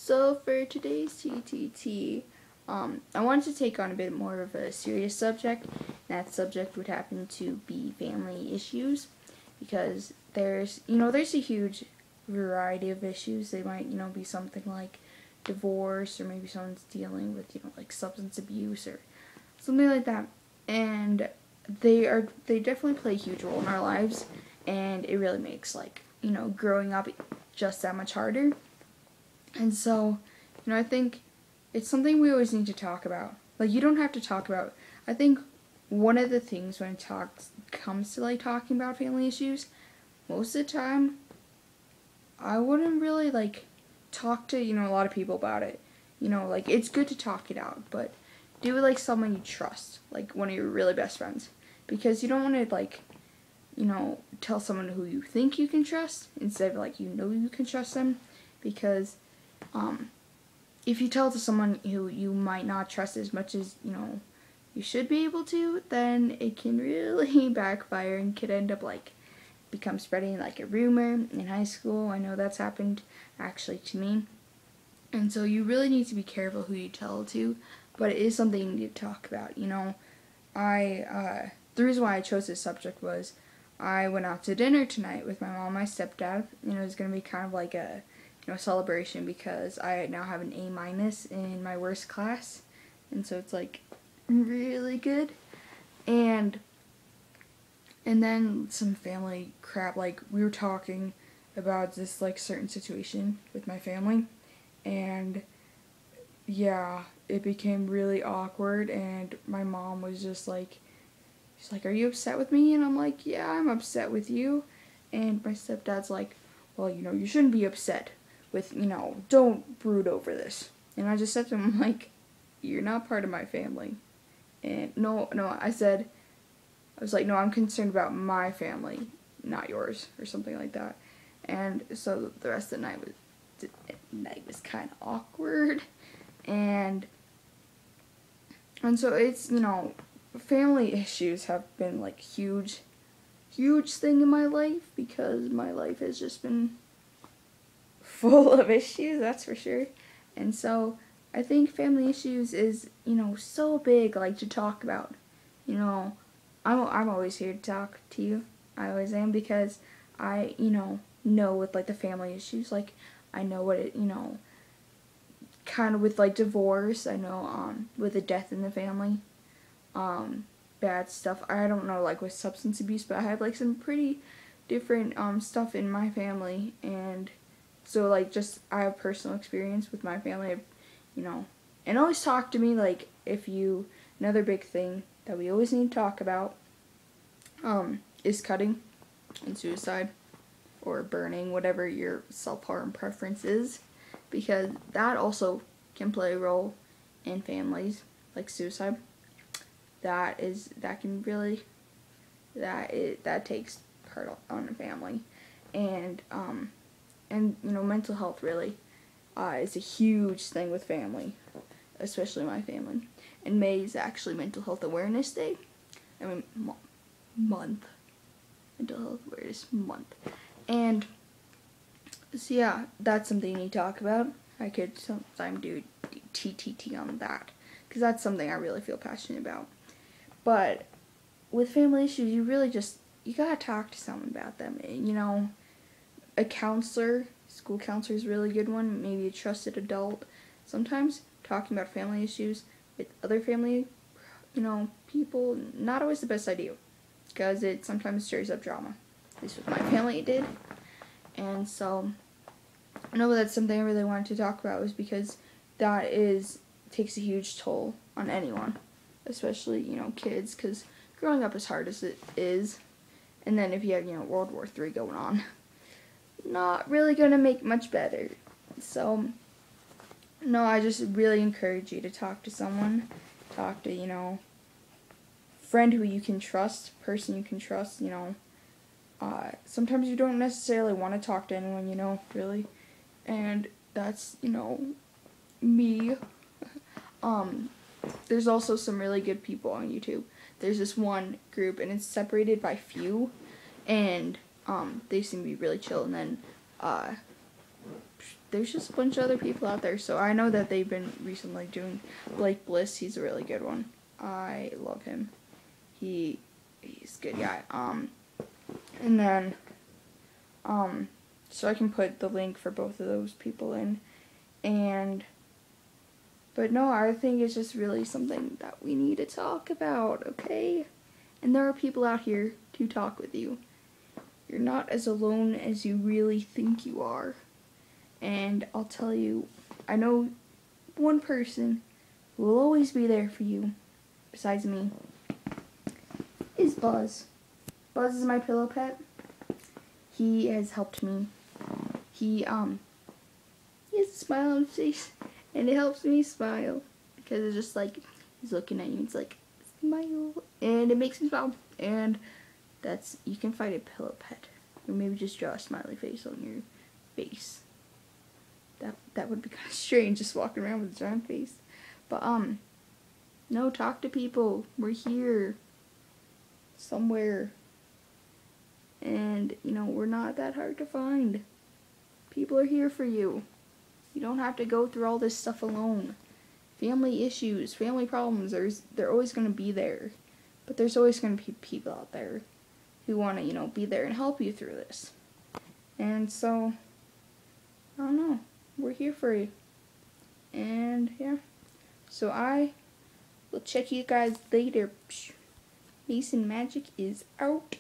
So for today's TTT, I wanted to take on a bit more of a serious subject. That subject would happen to be family issues, because there's a huge variety of issues. They might, be something like divorce, or maybe someone's dealing with, like substance abuse or something like that. And they definitely play a huge role in our lives, and it really makes, like, growing up just that much harder. And so, I think it's something we always need to talk about. Like, you don't have to talk about, I think one of the things when it comes to, like, talking about family issues, most of the time, I wouldn't really, like, talk to, a lot of people about it. Like, it's good to talk it out, but do it, like, someone you trust, like, one of your really best friends. Because you don't want to, like, tell someone who you think you can trust, instead of, like, you can trust them. Because if you tell it to someone who you might not trust as much as, you should be able to, then it can really backfire and could end up, like, become spreading like a rumor in high school. I know that's happened actually to me. And so you really need to be careful who you tell it to, but it is something you need to talk about. The reason why I chose this subject was I went out to dinner tonight with my mom and my stepdad. It was going to be kind of like a celebration, because I now have an A- in my worst class, and so it's like really good. And then some family crap, like we were talking about this like certain situation with my family, and yeah, it became really awkward, and my mom was just like, she's like, "Are you upset with me?" And I'm like, "Yeah, I'm upset with you." And my stepdad's like, "Well, you shouldn't be upset with, don't brood over this." And I just said to him, like, "You're not part of my family." And no, I was like, "No, I'm concerned about my family, not yours," or something like that. And so the rest of the night was kind of awkward. And so it's, family issues have been like huge thing in my life, because my life has just been full of issues, that's for sure. And so I think family issues is, so big, like, to talk about. I'm always here to talk to you. I always am, because I, know with, like, the family issues, like, I know what it, kind of with, like, divorce, I know, with a death in the family, bad stuff. I don't know, like, with substance abuse, but I have, like, some pretty different, stuff in my family, and so, like, just, I have personal experience with my family, and always talk to me, like, another big thing that we always need to talk about, is cutting and suicide, or burning, whatever your self-harm preference is, because that also can play a role in families, like suicide. That takes part on a family, and mental health really is a huge thing with family, especially my family. And May is actually Mental Health Awareness Day. Month. Mental Health Awareness Month. And so yeah, that's something you need to talk about. I could sometime do TTT on that, because that's something I really feel passionate about. But with family issues, you gotta talk to someone about them. A school counselor is a really good one, maybe a trusted adult. Sometimes talking about family issues with other family, people, not always the best idea, because it sometimes stirs up drama. At least with my family it did. And so, I know that's something I really wanted to talk about, was because takes a huge toll on anyone, especially, kids, because growing up as hard as it is, and then if you have, World War III going on, not really gonna make much better. So, no, I just really encourage you to talk to someone, talk to, friend who you can trust, person you can trust, sometimes you don't necessarily want to talk to anyone, really, and that's, me. There's also some really good people on YouTube. There's this one group, and it's separated by few, and they seem to be really chill. And then there's just a bunch of other people out there. So I know that they've been recently doing Blake Bliss. He's a really good one. I love him. He's a good guy. And then, so I can put the link for both of those people in. But no, I think it's just really something that we need to talk about, okay? And there are people out here to talk with you. You're not as alone as you really think you are. And I'll tell you, I know one person who will always be there for you, besides me, is Buzz. Buzz is my pillow pet. He has helped me. He has a smile on his face, and it helps me smile, because it's just like, he's looking at you, it's like, smile, and it makes me smile, and that's, you can find a pillow pet, or maybe just draw a smiley face on your face. That would be kind of strange, just walking around with a giant face. But, no, talk to people. We're here. Somewhere. And, we're not that hard to find. People are here for you. You don't have to go through all this stuff alone. Family issues, family problems, they're always going to be there. But there's always going to be people out there who want to, be there and help you through this. And so, I don't know. We're here for you. And, yeah. So I will check you guys later. Mason Magic is out.